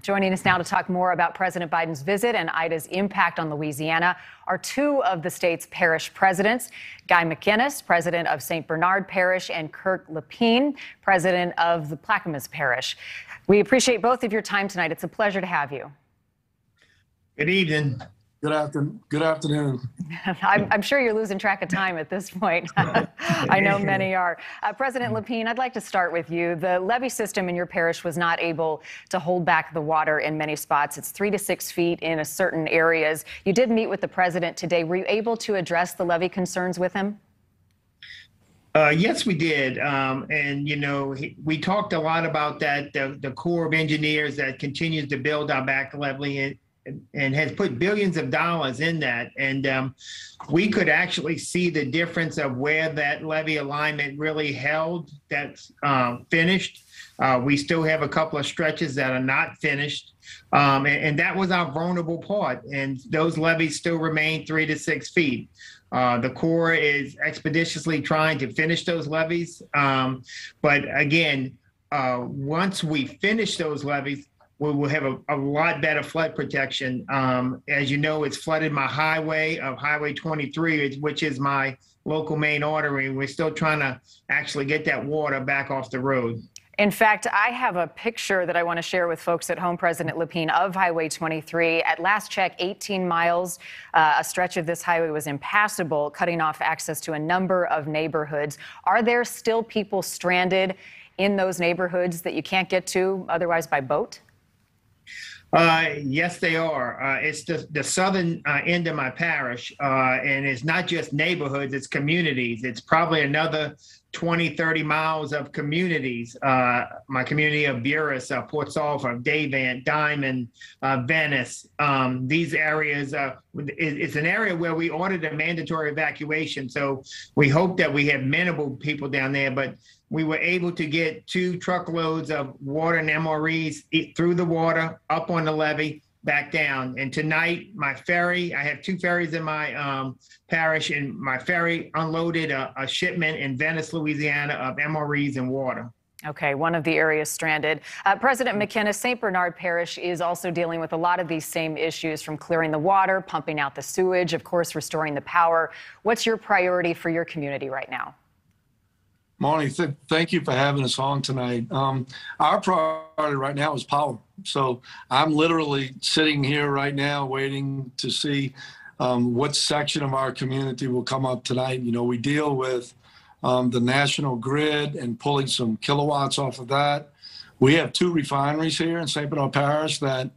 Joining us now to talk more about President Biden's visit and Ida's impact on Louisiana are two of the state's parish presidents, Guy McInnes, president of St. Bernard Parish, and Kirk Lapine, president of the Plaquemines Parish. We appreciate both of your time tonight. It's a pleasure to have you. Good evening. Good afternoon. I'm sure you're losing track of time at this point. I know many are. President Lapine, I'd like to start with you. The levee system in your parish was not able to hold back the water in many spots. It's 3 to 6 feet in certain areas. You did meet with the president today. Were you able to address the levee concerns with him? Yes, we did. And, you know, we talked a lot about that, the Corps of Engineers that continues to build our back levee and has put billions of dollars in that. And we could actually see the difference of where that levee alignment really held. That's finished. We still have a couple of stretches that are not finished. And that was our vulnerable part. And those levees still remain 3 to 6 feet. The Corps is expeditiously trying to finish those levees. But again, once we finish those levees, we will have a lot better flood protection. As you know, it's flooded my highway of Highway 23, which is my local main artery. We're still trying to actually get that water back off the road. In fact, I have a picture that I want to share with folks at home, President Lapine, of Highway 23. At last check, 18 miles, a stretch of this highway was impassable, cutting off access to a number of neighborhoods. Are there still people stranded in those neighborhoods that you can't get to otherwise by boat? Yes, they are. It's the southern end of my parish, and it's not just neighborhoods, it's communities. It's probably another 20, 30 miles of communities. My community of Buras, Port Sulphur, Davant, Diamond, Venice. These areas, it's an area where we ordered a mandatory evacuation. So we hope that we have minimal people down there, but we were able to get 2 truckloads of water and MREs through the water, up on the levee, back down. And tonight, my ferry, I have 2 ferries in my parish, and my ferry unloaded a shipment in Venice, Louisiana of MREs and water. Okay, one of the areas stranded. President McInnes, St. Bernard Parish is also dealing with a lot of these same issues, from clearing the water, pumping out the sewage, of course, restoring the power. What's your priority for your community right now? Marnie, thank you for having us on tonight. Our priority right now is power. So I'm literally sitting here right now waiting to see what section of our community will come up tonight. You know, we deal with the national grid and pulling some kilowatts off of that. We have 2 refineries here in St. Bernard Parish that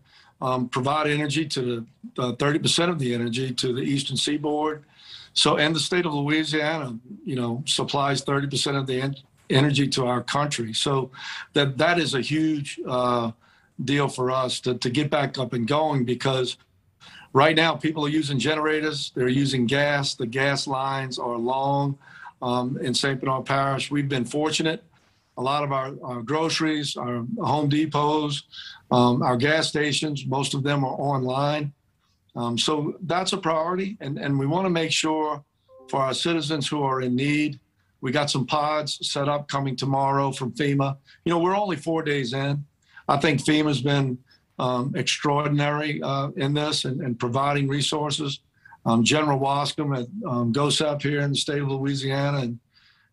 provide energy to 30% of the energy to the eastern seaboard. So, and the state of Louisiana, you know, supplies 30% of the energy to our country. So that is a huge deal for us to get back up and going, because right now people are using generators, they're using gas. The gas lines are long in St. Bernard Parish. We've been fortunate. A lot of our groceries, our Home Depots, our gas stations, most of them are online. So that's a priority, and we want to make sure for our citizens who are in need. We got some pods set up coming tomorrow from FEMA. You know, we're only 4 days in. I think FEMA's been extraordinary in this and providing resources. General Wascom at GOSEP here in the state of Louisiana, and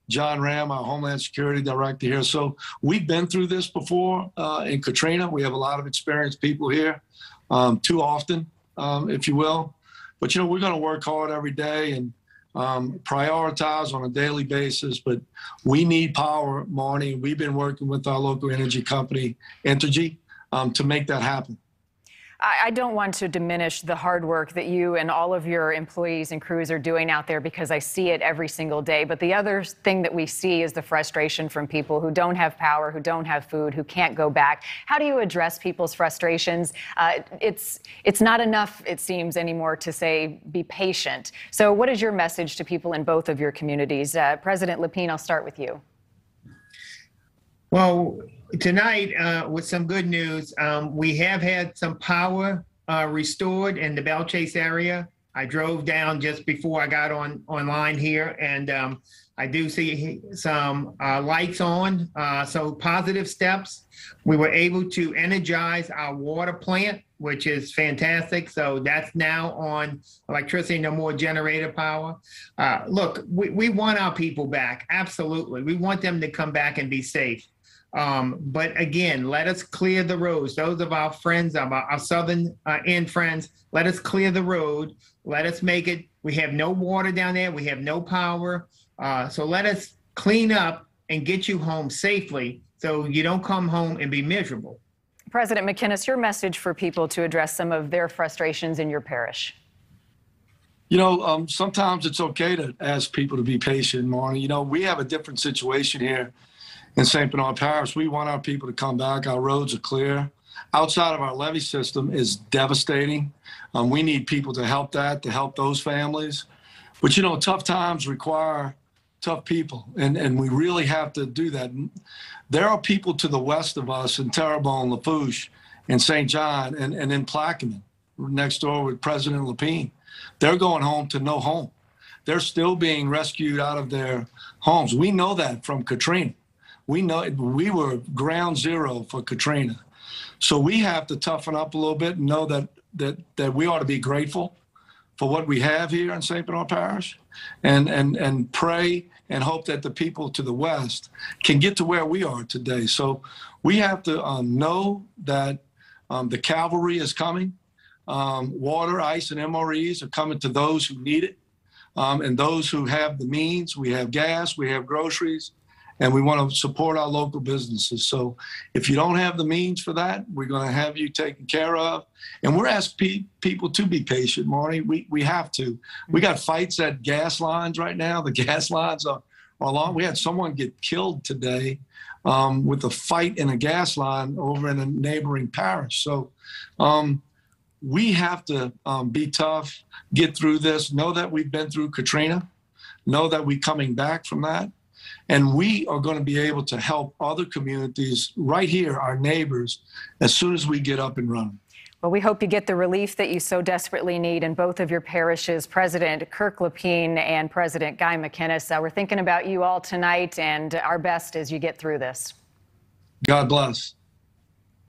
John Ram, our Homeland Security Director here. So we've been through this before in Katrina. We have a lot of experienced people here, too often. If you will. But, you know, we're going to work hard every day and prioritize on a daily basis. But we need power, Marnie. We've been working with our local energy company, Entergy, to make that happen. I don't want to diminish the hard work that you and all of your employees and crews are doing out there, because I see it every single day. But the other thing that we see is the frustration from people who don't have power, who don't have food, who can't go back. How do you address people's frustrations? It's not enough, it seems, anymore to say, be patient. So what is your message to people in both of your communities? President Lapine, I'll start with you. Well, tonight, with some good news, we have had some power restored in the Belle Chase area. I drove down just before I got online here, and I do see some lights on, so positive steps. We were able to energize our water plant, which is fantastic. So that's now on electricity, no more generator power. Look, we want our people back. Absolutely. We want them to come back and be safe. But again, let us clear the roads. Those of our friends, our southern end friends, let us clear the road. Let us make it. We have no water down there. We have no power. So let us clean up and get you home safely so you don't come home and be miserable. President McInnes, your message for people to address some of their frustrations in your parish. You know, sometimes it's okay to ask people to be patient, Marnie. You know, we have a different situation here in St. Bernard Parish. We want our people to come back. Our roads are clear. Outside of our levee system is devastating. We need people to help those families. But, you know, tough times require tough people, and we really have to do that. There are people to the west of us in Terrebonne, Lafourche, and St. John, and in Plaquemine, next door with President Lapine. They're going home to no home. They're still being rescued out of their homes. We know that from Katrina. We know we were ground zero for Katrina. So we have to toughen up a little bit and know that we ought to be grateful for what we have here in St. Bernard Parish, and pray and hope that the people to the west can get to where we are today. So we have to know that the cavalry is coming. Water, ice, and MREs are coming to those who need it, and those who have the means. We have gas, we have groceries, and we want to support our local businesses. So if you don't have the means for that, we're going to have you taken care of. And we're asking people to be patient, Marnie. We have to. We got fights at gas lines right now. The gas lines are long. We had someone get killed today with a fight in a gas line over in a neighboring parish. So we have to be tough, get through this, know that we've been through Katrina, know that we're coming back from that. And we are going to be able to help other communities right here, our neighbors, as soon as we get up and running. Well, we hope you get the relief that you so desperately need in both of your parishes, President Kirk Lapine and President Guy McInnes. We're thinking about you all tonight, and our best as you get through this. God bless.